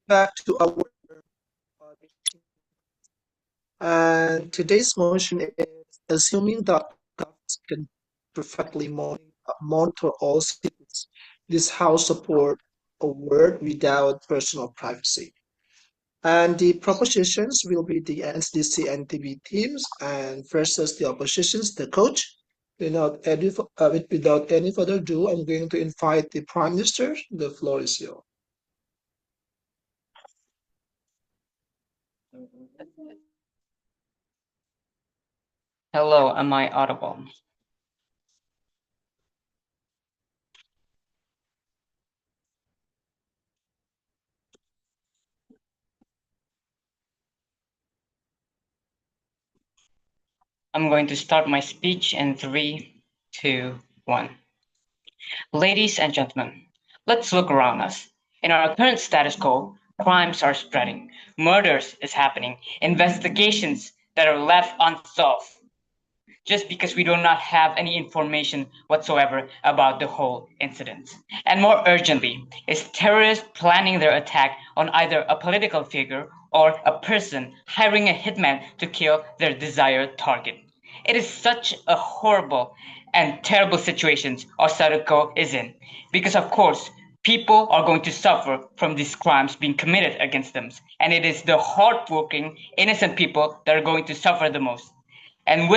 back to our and today's motion is assuming that governments can perfectly monitor all citizens. This House support a world without personal privacy. And the propositions will be the Nsdc and TB teams and versus the oppositions, the coach. Without any further ado, I'm going to invite the Prime Minister. The floor is yours. Hello, am I audible? I'm going to start my speech in 3, 2, 1. Ladies and gentlemen, let's look around us. In our current status quo, crimes are spreading, murders is happening, investigations that are left unsolved just because we do not have any information whatsoever about the whole incident. And more urgently, is terrorists planning their attack on either a political figure or a person, hiring a hitman to kill their desired target. It is such a horrible and terrible situation our Sadako is in, because of course people are going to suffer from these crimes being committed against them, and it is the hardworking, innocent people that are going to suffer the most. And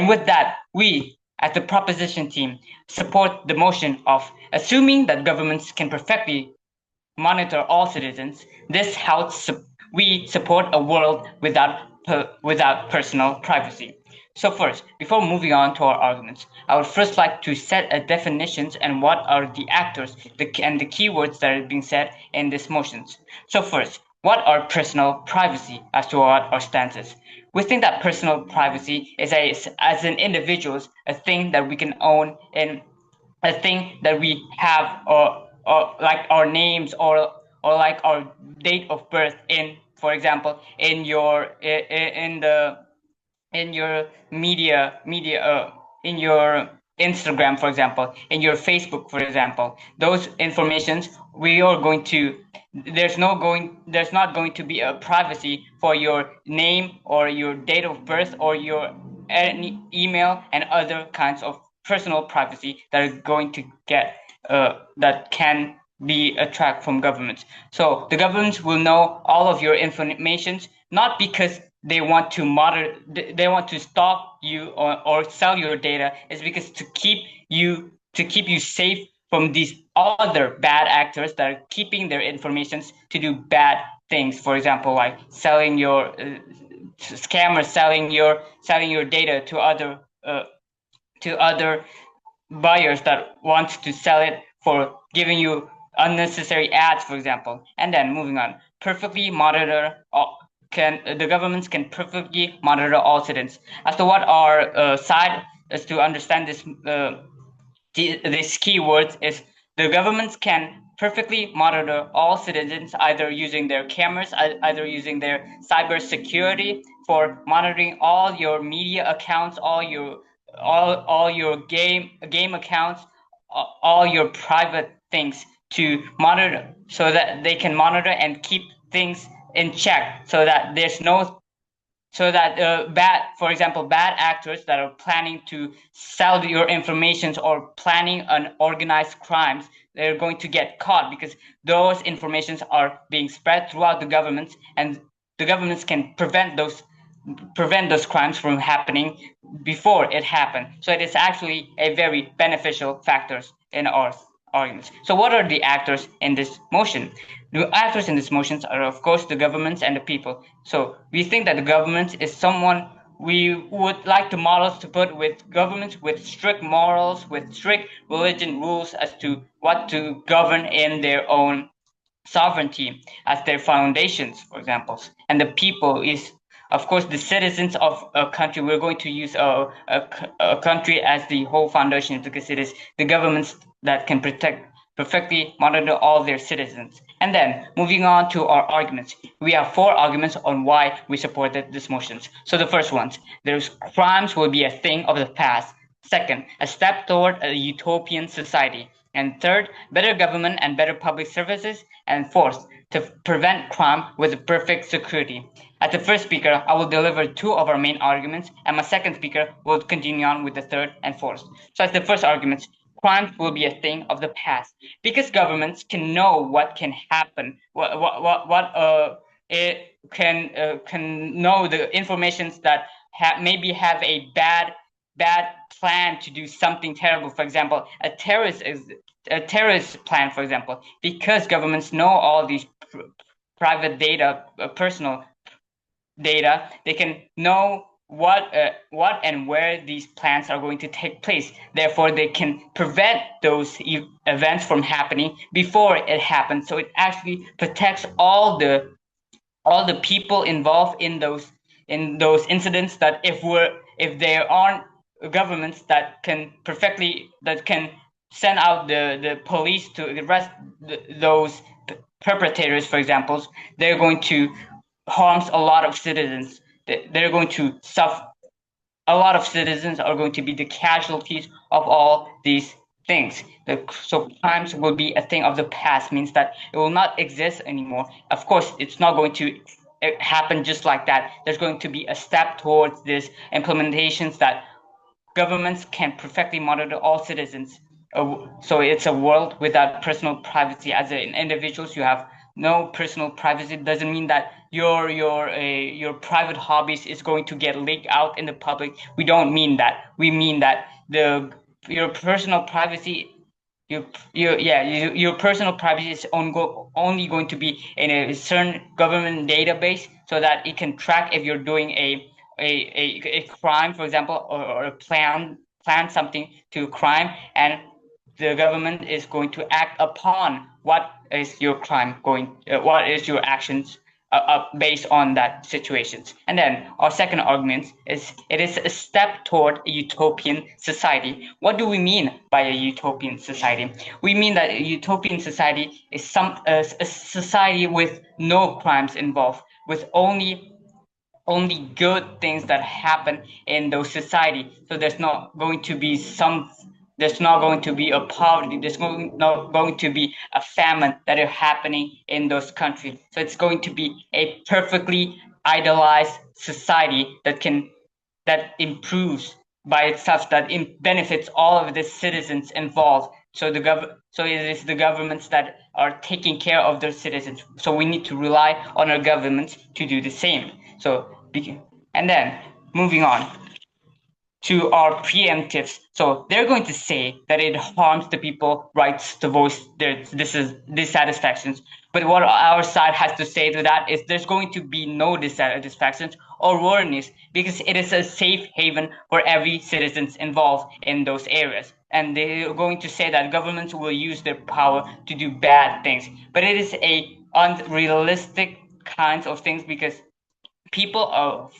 with that, we, as the proposition team, support the motion of assuming that governments can perfectly monitor all citizens. This House, we support a world without personal privacy. So first, before moving on to our arguments, I would first like to set a definitions and what are the actors and the keywords that are being said in these motions. So first, what are personal privacy as to what our stance is? We think that personal privacy is as an individual, a thing that we can own and a thing that we have or like our names or like our date of birth in, for example, in your media in your Instagram, for example, in your Facebook, for example. Those informations we are going to there's not going to be a privacy for your name or your date of birth or your email and other kinds of personal privacy that are going to get that can be attract from governments. So the governments will know all of your informations, not because they want to stalk you or sell your data. It's because to keep you safe from these other bad actors that are keeping their informations to do bad things. For example, like selling your scammers selling your data to other buyers that want to sell it for giving you unnecessary ads, for example. And then moving on, perfectly monitor all, can the governments can perfectly monitor all citizens. As to what our side is to understand these keywords is the governments can perfectly monitor all citizens either using their cameras, either using their cyber security for monitoring all your media accounts, all your game accounts, all your private things to monitor so that they can monitor and keep things in check so that there's no so that for example, bad actors that are planning to sell your information or planning an organized crimes, they're going to get caught because those informations are being spread throughout the governments, and the governments can prevent those crimes from happening before it happened. So it is actually a very beneficial factors in our arguments. So what are the actors in this motion? The actors in these motions are, of course, the governments and the people. So we think that the government is someone we would like to models to put with governments with strict morals, with strict religion rules as to what to govern in their own sovereignty as their foundations, for example. And the people is, of course, the citizens of a country. We're going to use a country as the whole foundation because it is the governments that can perfectly monitor all their citizens. And then moving on to our arguments, we have 4 arguments on why we supported these motions. So the first ones, there's crimes will be a thing of the past. Second, a step toward a utopian society. And third, better government and better public services. And fourth, to prevent crime with perfect security. As the first speaker, I will deliver two of our main arguments, and my second speaker will continue on with the third and fourth. So as the first argument, crime will be a thing of the past because governments can know what can happen, what it can know the informations that maybe have a bad plan to do something terrible. For example, a terrorist plan, for example, because governments know all these private data, personal data, they can know what and where these plans are going to take place. Therefore, they can prevent those events from happening before it happens. So it actually protects all the people involved in those incidents. That if there aren't governments that can send out the police to arrest those perpetrators, for example, they're going to harms a lot of citizens. They're going to suffer. A lot of citizens are going to be the casualties of all these things. So crimes will be a thing of the past, means that it will not exist anymore. Of course, it's not going to happen just like that. There's going to be a step towards this implementations that governments can perfectly monitor all citizens. So it's a world without personal privacy. As individuals, you have no personal privacy. It doesn't mean that your private hobbies is going to get leaked out in the public. We don't mean that. We mean that your personal privacy your personal privacy is only going to be in a certain government database, so that it can track if you're doing a crime, for example, or plan something to crime, and the government is going to act upon what is your actions based on that situations. And then our second argument is it is a step toward a utopian society. What do we mean by a utopian society? We mean that a utopian society is a society with no crimes involved, with only good things that happen in those society. So there's not going to be a poverty, not going to be a famine that are happening in those countries. So it's going to be a perfectly idealized society that improves by itself, that benefits all of the citizens involved. So it is the governments that are taking care of their citizens. So we need to rely on our governments to do the same. And then moving on to our preemptives. So they're going to say that it harms the people rights to voice their dissatisfactions. But what our side has to say to that is there's going to be no dissatisfactions or worries, because it is a safe haven for every citizens involved in those areas. And they're going to say that governments will use their power to do bad things. But it is a unrealistic kinds of things, because people of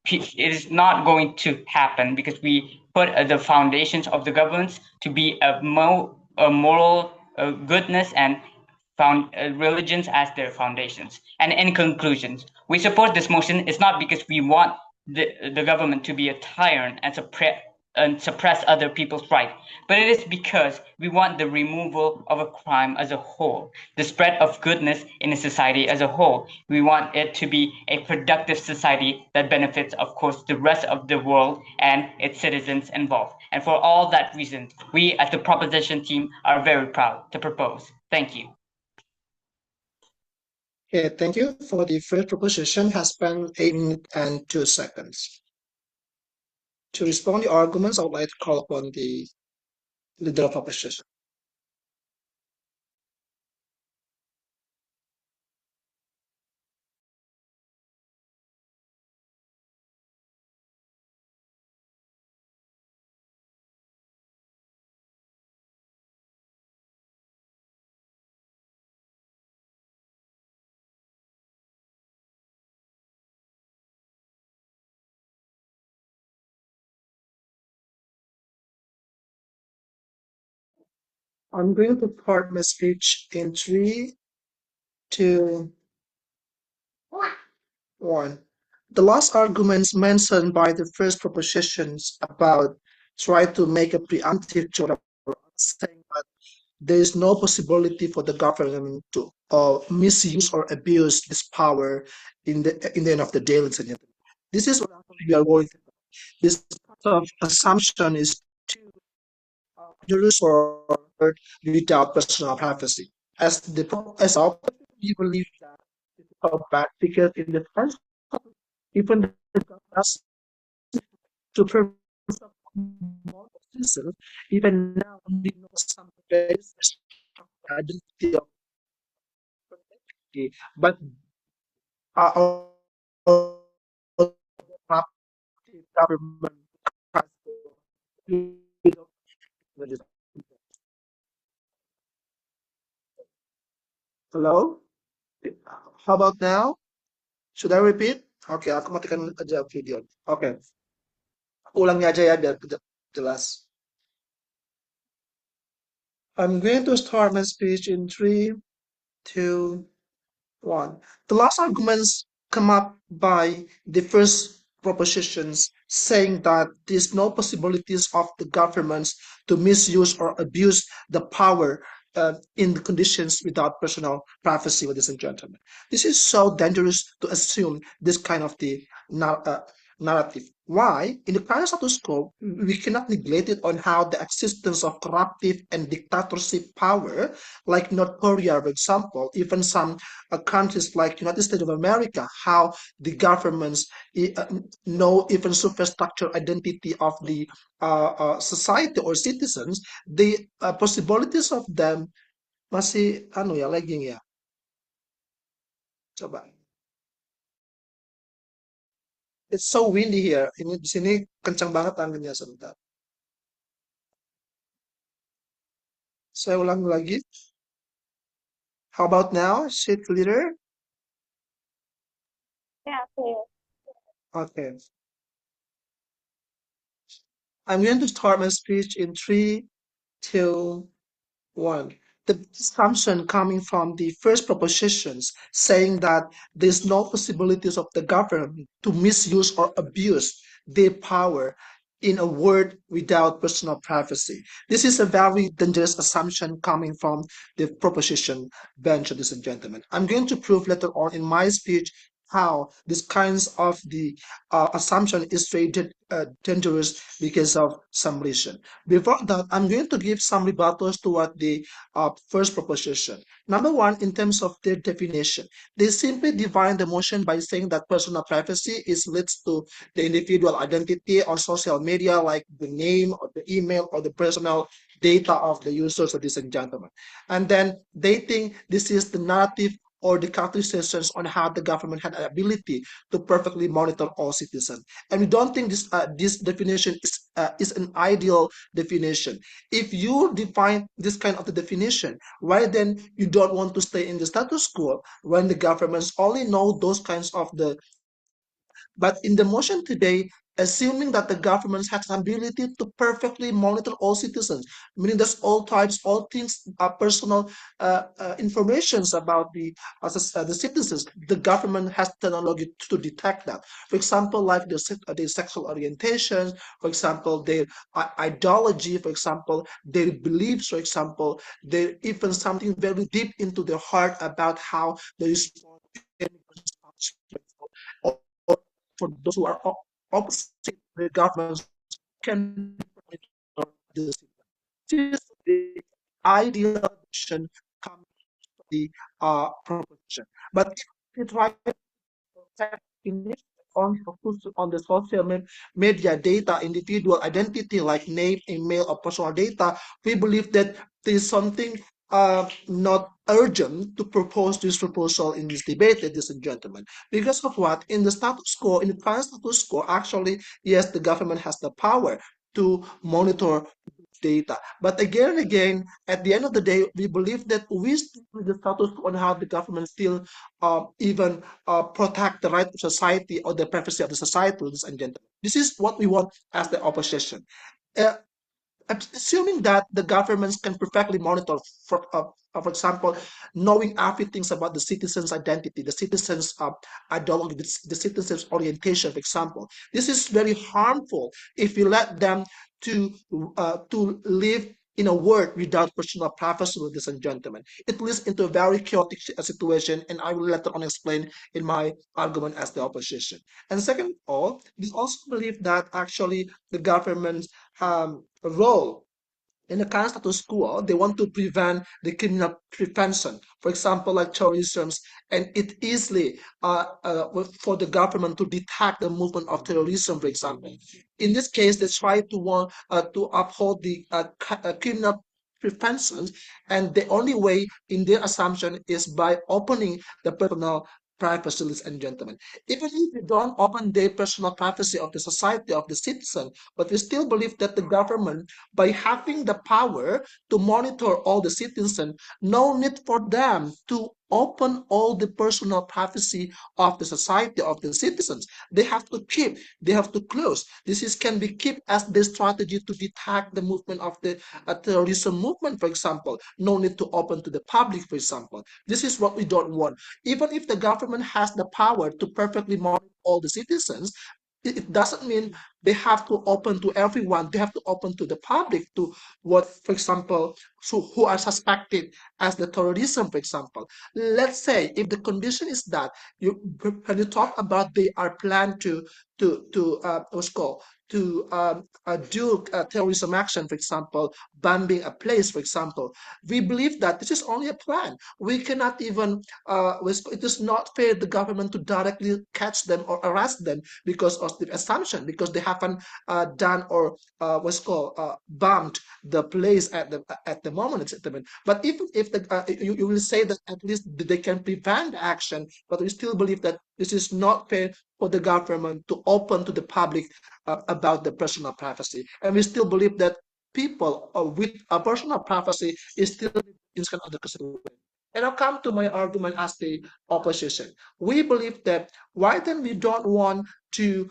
it is not going to happen, because we put the foundations of the governments to be a moral goodness and found religions as their foundations. And in conclusions, we support this motion is not because we want the government to be a tyrant and suppress other people's rights, but it is because we want the removal of a crime as a whole, the spread of goodness in a society as a whole. We want it to be a productive society that benefits, of course, the rest of the world and its citizens involved. And for all that reason, we as the proposition team are very proud to propose. Thank you. Okay, thank you. For the first proposition has spent 8 minutes and 2 seconds. To respond to the arguments, I would like to call upon the leader of opposition. I'm going to start my speech in 3, 2, 1. The last arguments mentioned by the first propositions about try to make a preemptive joke saying that there is no possibility for the government to misuse or abuse this power in the end of the day, ladies and gentlemen. This is what actually we are going to. This sort of assumption is too dangerous for without personal privacy. As the opposition, we believe that this is so bad because in the first even the government to preserve more of citizens, even now we know some very identity of identity, but although government has hello? How about now? Should I repeat? Oke, aku matikan aja video. Oke, ulangi aja ya biar jelas. I'm going to start my speech in 3, 2, 1. The last arguments come up by the first propositions saying that there's no possibilities of the governments to misuse or abuse the power in the conditions without personal privacy, ladies and gentlemen. This is so dangerous to assume this kind of the narrative. Why? In the current status quo, we cannot neglect it on how the existence of corruptive and dictatorship power, like North Korea, for example, even some countries like United States of America, how the governments know even superstructure identity of the society or citizens, the possibilities of them masih ano ya lagging ya. Coba. It's so windy here. Ini di sini kencang banget anginnya sebentar. Saya ulang lagi. How about now? Is it clearer? Yeah, clear. Okay. I'm going to start my speech in 3, 2, 1. The assumption coming from the first propositions saying that there's no possibilities of the government to misuse or abuse their power in a word without personal privacy. This is a very dangerous assumption coming from the proposition bench, ladies and gentlemen. I'm going to prove later on in my speech how this kinds of the assumption is very dangerous because of some reason. Before that, I'm going to give some rebuttals to what the first proposition. Number one, in terms of their definition, they simply define the motion by saying that personal privacy is leads to the individual identity on social media, like the name or the email or the personal data of the users, ladies and gentlemen. And then they think this is the narrative or the characterizations on how the government had an ability to perfectly monitor all citizens. And we don't think this definition is an ideal definition. If you define this kind of the definition, why then you don't want to stay in the status quo when the governments only know those kinds of the but in the motion today, assuming that the government has the ability to perfectly monitor all citizens, meaning that all types, all things are personal informations about the citizens, the government has technology to detect that. For example, like the sexual orientation, for example, their ideology, for example, their beliefs, for example, their even something very deep into their heart about how they respond to or for those who are opposite the government can this is the ideal version coming from the proposition. But if we try to on focus on the social media data, individual identity like name, email, or personal data, we believe that there is something not urgent to propose this proposal in this debate, ladies and gentlemen. Because of what? In the status quo, in the current status quo, actually, yes, the government has the power to monitor data. But again and again, at the end of the day, we believe that we still need the status quo on how the government still even protect the right of society or the privacy of the society, ladies and gentlemen. This is what we want as the opposition. Uh, Assuming that the governments can perfectly monitor, for example, knowing everything about the citizens' identity, the citizens' ideology, the citizens' orientation, for example. This is very harmful if you let them to live in a word without personal privacy, ladies and gentlemen. It leads into a very chaotic situation, and I will later on explain in my argument as the opposition. And second of all, we also believe that actually the government's role in the current status quo, they want to prevent the criminal prevention, for example, like terrorism, and it easily for the government to detect the movement of terrorism, for example. In this case, they try to want to uphold the criminal prevention, and the only way in their assumption is by opening the personal privacy, ladies and gentlemen. Even if we don't open the personal privacy of the society of the citizen, but we still believe that the government, by having the power to monitor all the citizens, no need for them to open all the personal privacy of the society of the citizens. They have to close. This is can be kept as the strategy to detect the movement of the terrorism movement, for example. No need to open to the public, for example. This is what we don't want. Even if the government has the power to perfectly monitor all the citizens, it doesn't mean they have to open to everyone. They have to open to the public, to what, for example, so who are suspected as the terrorism, for example. Let's say if the condition is that you when you talk about they are planned to what's called to do terrorism action, for example, bombing a place, for example, we believe that this is only a plan. We cannot even it is not fair the government to directly catch them or arrest them because of the assumption, because they haven't done or what's called bombed the place at the moment. But even if you will say that at least they can prevent action, but we still believe that this is not fair for the government to open to the public about the personal privacy, and we still believe that people with a personal privacy is still in kind of the consideration. And I'll come to my argument as the opposition. We believe that why then we don't want to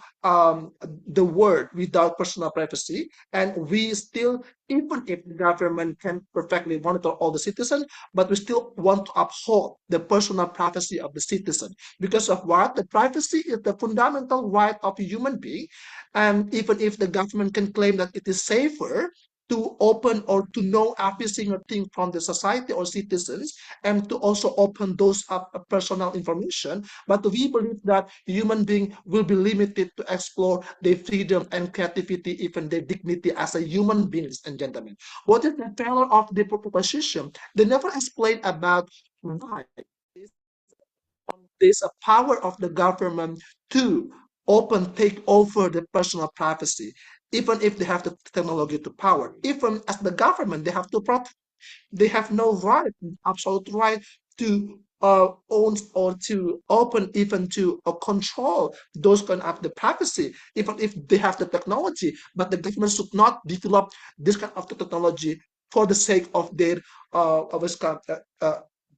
the word without personal privacy, and we still, even if the government can perfectly monitor all the citizens, but we still want to uphold the personal privacy of the citizen. Because of what? The privacy is the fundamental right of a human being, and even if the government can claim that it is safer to open or to know every single thing from the society or citizens, and to also open those personal information, but we believe that human being will be limited to explore their freedom and creativity, even their dignity as a human beings and gentlemen. What is the failure of the proposition? They never explain about why there's a power of the government to open take over the personal privacy, even if they have the technology to power. Even as the government, they have to protect. They have no right, absolute right to own or to open, even to control those kind of the privacy, even if they have the technology. But the government should not develop this kind of the technology for the sake of their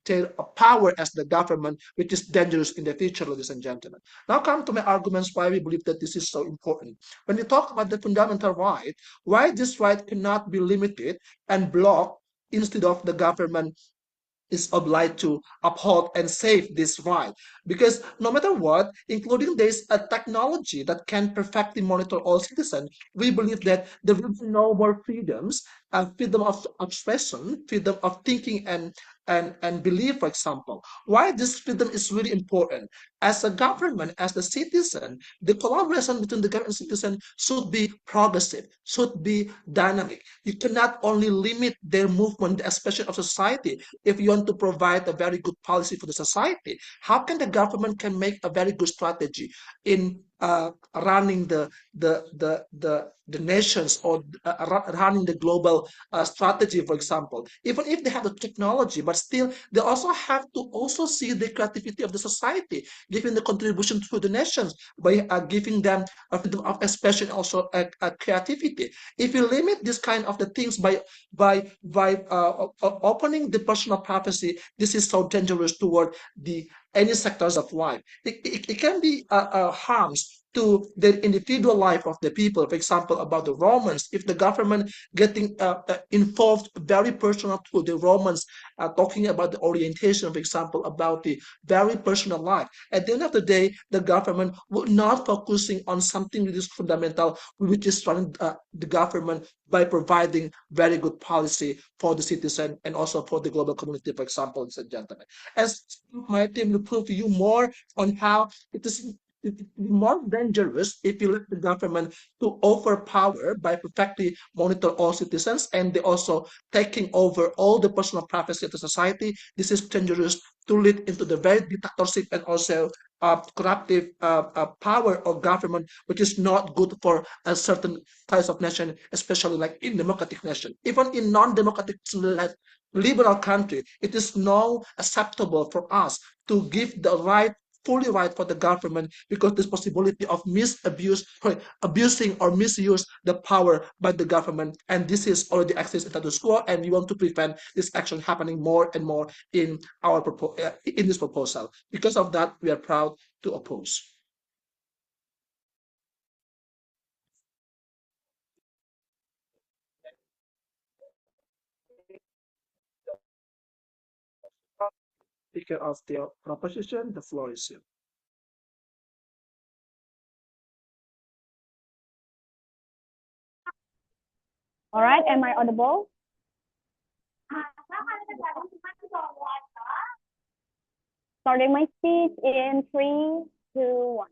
their power as the government, which is dangerous in the future, ladies and gentlemen. Now come to my arguments why we believe that this is so important. When we talk about the fundamental right, why this right cannot be limited and blocked instead of the government is obliged to uphold and save this right. Because no matter what, including this a technology that can perfectly monitor all citizens, we believe that there will be no more freedoms, freedom of expression, freedom of thinking and belief, for example. Why this freedom is really important? As a government, as the citizen, the collaboration between the government and citizen should be progressive, should be dynamic. You cannot only limit their movement, the expression of society, if you want to provide a very good policy for the society. How can the government can make a very good strategy in running the nations or running the global strategy, for example, even if they have the technology, but still they also have to also see the creativity of the society, giving the contribution to the nations by giving them a freedom of expression, also a creativity. If you limit this kind of the things by opening the personal privacy, this is so dangerous toward the any sectors of life. It can be harms to the individual life of the people. For example, about the Romans, if the government getting involved very personal to the Romans, talking about the orientation, for example, about the very personal life. At the end of the day, the government will not focusing on something that is fundamental, which is running the government by providing very good policy for the citizen and also for the global community, for example, ladies and gentlemen. As my team will prove to you more on how it is more dangerous if you let the government to overpower by perfectly monitor all citizens and they also taking over all the personal privacy of the society. This is dangerous to lead into the very dictatorship and also corruptive power of government, which is not good for a certain types of nation, especially like in democratic nation. Even in non-democratic liberal country, it is not acceptable for us to give the right fully right for the government because there's possibility of misabuse, abusing or misuse the power by the government, and this is already exists in status quo, and we want to prevent this action happening more and more in our in this proposal. Because of that, we are proud to oppose. Speaker of the proposition, the floor is yours. All right, am I audible? Starting my speech in 3, 2, 1.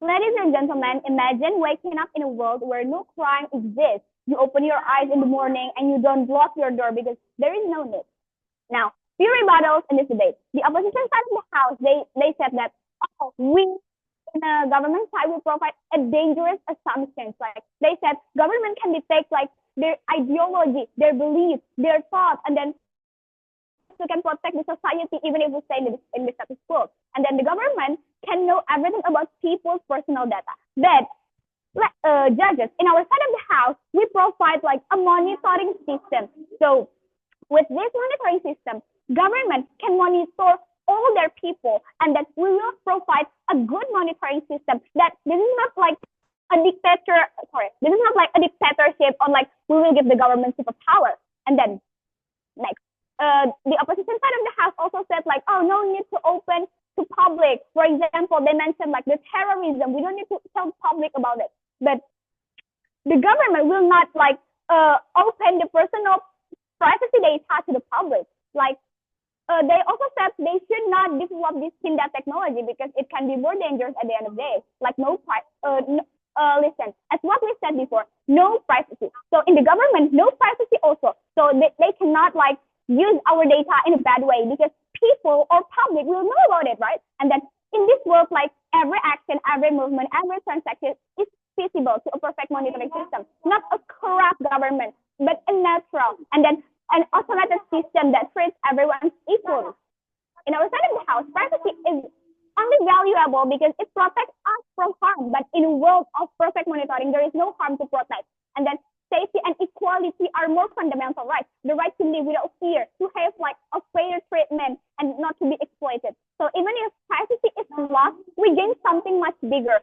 Ladies and gentlemen, imagine waking up in a world where no crime exists. You open your eyes in the morning and you don't lock your door because there is no need. Now, few rebuttals in this debate. The opposition side of the House, they said that, oh, we in the government side will provide a dangerous assumptions. Like they said, government can detect like their ideology, their beliefs, their thoughts, and then you can protect the society even if we stay in the status quo. And then the government can know everything about people's personal data. But judges, in our side of the House, we provide like a monitoring system. So with this monitoring system, government can monitor all their people, and that we will provide a good monitoring system. That this is not like a dictator. Sorry, this is not like a dictatorship on like we will give the government superpower. And then next, the opposition side of the House also said like, oh, no need to open to public. For example, they mentioned like the terrorism. We don't need to tell public about it. But the government will not like open the personal privacy data to the public. Like they also said they should not develop this Kinda technology because it can be more dangerous at the end of the day. Like listen, as what we said before, no privacy. So in the government, no privacy also. So they cannot like use our data in a bad way because people or public will know about it, right? And then in this world, like every action, every movement, every transaction is feasible to a perfect monitoring system, not a corrupt government, but a natural and then an automated system that treats everyone equally. In our side of the House, privacy is only valuable because it protects us from harm. But in a world of perfect monitoring, there is no harm to protect. And then safety and equality are more fundamental rights. The right to live without fear, to have like a fair treatment and not to be exploited. So even if privacy is lost, we gain something much bigger.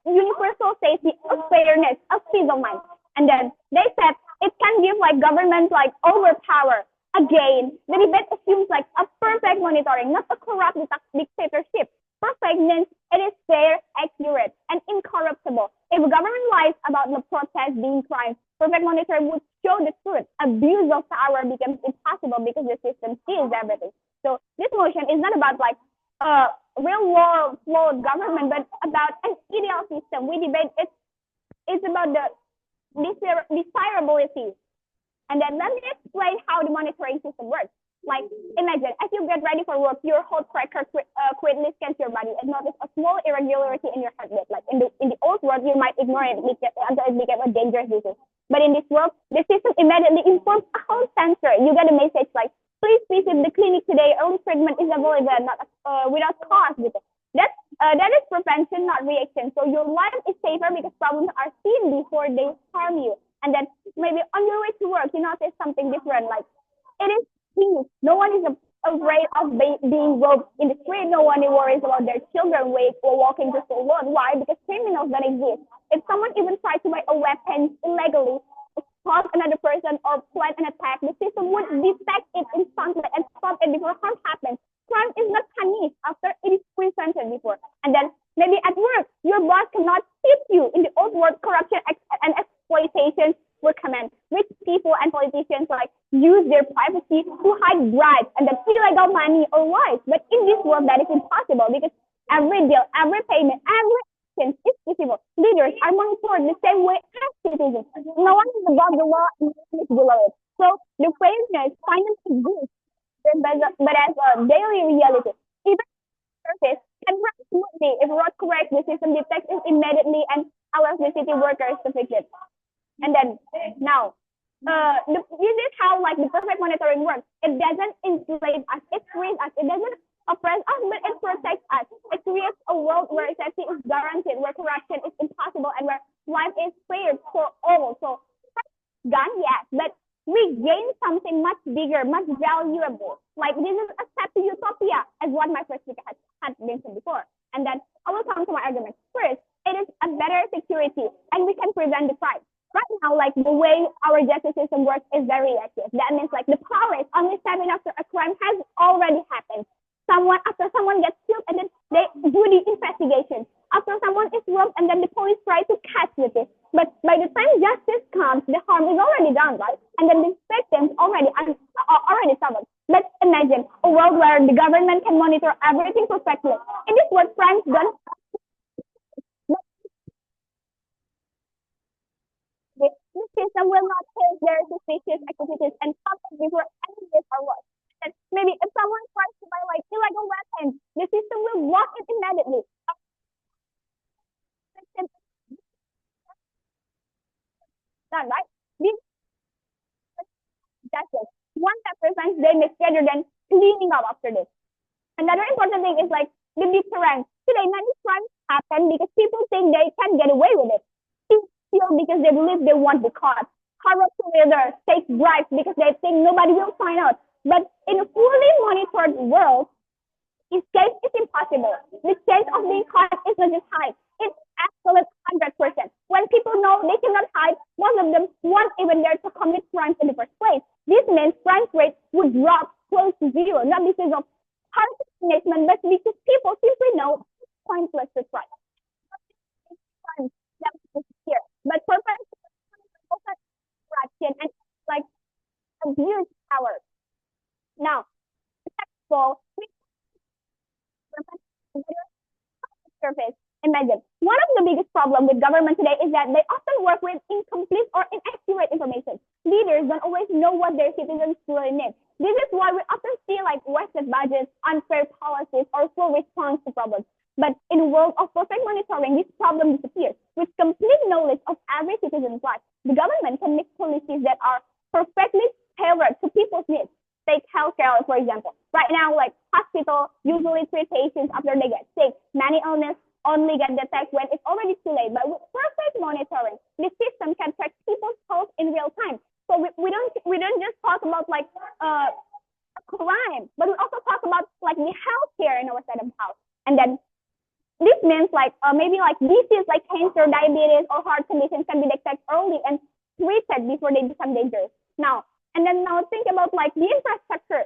Universal safety, of fairness, of peace of mind. And then they said it can give like government like overpower. Again, the debate assumes like a perfect monitoring, not a corrupt dictatorship. Perfect means it is fair, accurate, and incorruptible. If government lies about the protest being crime, perfect monitoring would show the truth. Abuse of power becomes impossible because the system sees everything. So this motion is not about like real world flawed government, but about an ideal system. We debate it's about the desirability. And then let me explain how the monitoring system works. Like, imagine, as you get ready for work, your heart tracker quickly scans your body and notice a small irregularity in your heartbeat. Like in the old world, you might ignore it until it became a dangerous disease. But in this world, the system immediately informs a whole sensor. You get a message like, please visit the clinic today. Early treatment is available, not without cost. That is prevention, not reaction. So your life is safer because problems are seen before they harm you. And then maybe on your way to work, you notice something different. Like it is peace. No one is afraid of being robbed in the street. No one worries about their children walking to school alone. Why? Because criminals don't exist. If someone even tries to buy a weapon illegally, assault another person, or plan an attack, the system would detect it instantly and stop it before harm happens. Crime is not punished after it is presented before. And then maybe at work, your boss cannot keep you. In the old world, corruption and exploitation were common. Rich people and politicians use their privacy to hide bribes and then illegal money or wives. But in this world, that is impossible because every deal, every payment, every action is visible. Leaders are monitored the same way as citizens. No one is above the law and no one is below it. So the fairness finally exists, but as a daily reality. Even surface can run smoothly if road correct, the system detects it immediately and allows the city workers to fix it. And then now, this is how the perfect monitoring works. It doesn't enslave us, it frees us. It doesn't oppress us, but it protects us. It creates a world where safety is guaranteed, where corruption is impossible, and where life is spared for all. So, gone, yes, but we gain something much bigger, much valuable. This is a step to utopia, as what my first speaker had mentioned before. And then I will come to my argument. First, it is a better security, and we can prevent the crime. Right now, the way our justice system works is very reactive. That means the police only stepping after a crime has already happened. After someone gets killed, and then they do the investigation. After someone is robbed, and then the police try to catch with it. But by the time justice comes, the harm is already done, right? And then the victims already suffered. Let's imagine a world where the government can monitor everything perfectly. In this world, crimes don't. The system will not take their suspicious activities and stop it before any days are lost. And maybe if someone tries to buy illegal weapons, the system will block it immediately. Done, right? This justice. One that prevents damage rather than cleaning up after this. Another important thing is the deterrence. Today, many crimes happen because people think they can get away with it. People steal because they believe they won't be caught. Corrupt leaders take bribes because they think nobody will find out. But in a fully monitored world, escape is impossible. The chance of being caught is not just high. It's absolute 100%. When people know they cannot hide, most of them won't even dare to commit crimes in the first place. This means crime rate would drop close to zero, not because of harsh punishment, but because people simply know it's pointless to try. That was here. But purpose corruption and abuse power. Now, successful surface. Imagine, one of the biggest problems with government today is that they often work with incomplete or inaccurate information. Leaders don't always know what their citizens really need. This is why we often see wasted budgets, unfair policies, or slow response to problems. But in a world of perfect monitoring, this problem disappears. With complete knowledge of every citizen's life, the government can make policies that are perfectly tailored to people's needs. Take healthcare, for example. Right now, hospital usually treat patients after they get sick. Many illness only get detected when it's already too late. But with perfect monitoring, the system can track people's health in real time. So we don't just talk about crime, but we also talk about the healthcare in our side of the house. And then this means maybe disease like cancer, diabetes, or heart conditions can be detected early and treated before they become dangerous. Now think about the infrastructure.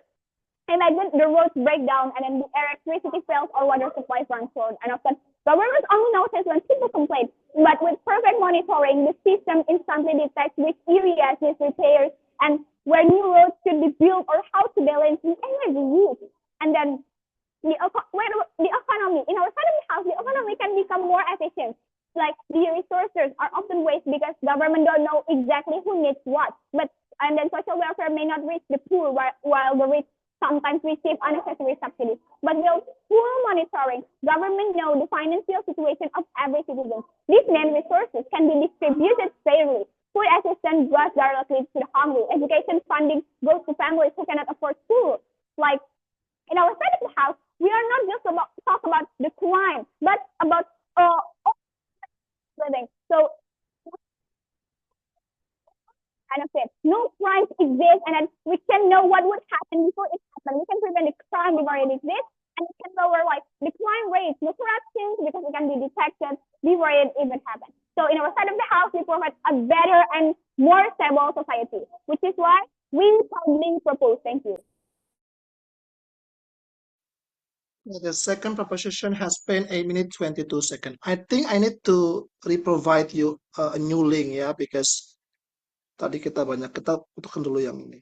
Imagine the roads break down and then the electricity fails or water supply runs short. And often governments only notice when people complain. But with perfect monitoring, the system instantly detects which areas need repairs and where new roads should be built or how to balance the energy use. And then the economy, in our side of the house, the economy can become more efficient. The resources are often wasted because government don't know exactly who needs what. And then social welfare may not reach the poor while the rich sometimes receive unnecessary subsidies. But with full monitoring, government know the financial situation of every citizen. These main resources can be distributed fairly. Food assistance goes directly to the hungry. Education funding goes to families who cannot afford school. In our side of the house, we are not just talk about the crime, but about living. So benefit. No crimes exist, and then we can know what would happen before it happens. We can prevent the before it exists, and it can lower like the crime rates, the corruption, because it can be detected before it even happens. So in our side of the house, we provide a better and more stable society, which is why we proudly propose. Thank you. The second proposition has spent 8 minutes 22 seconds. I think I need to reprovide you a new link ya, because tadi kita banyak, kita putuskan dulu yang ini.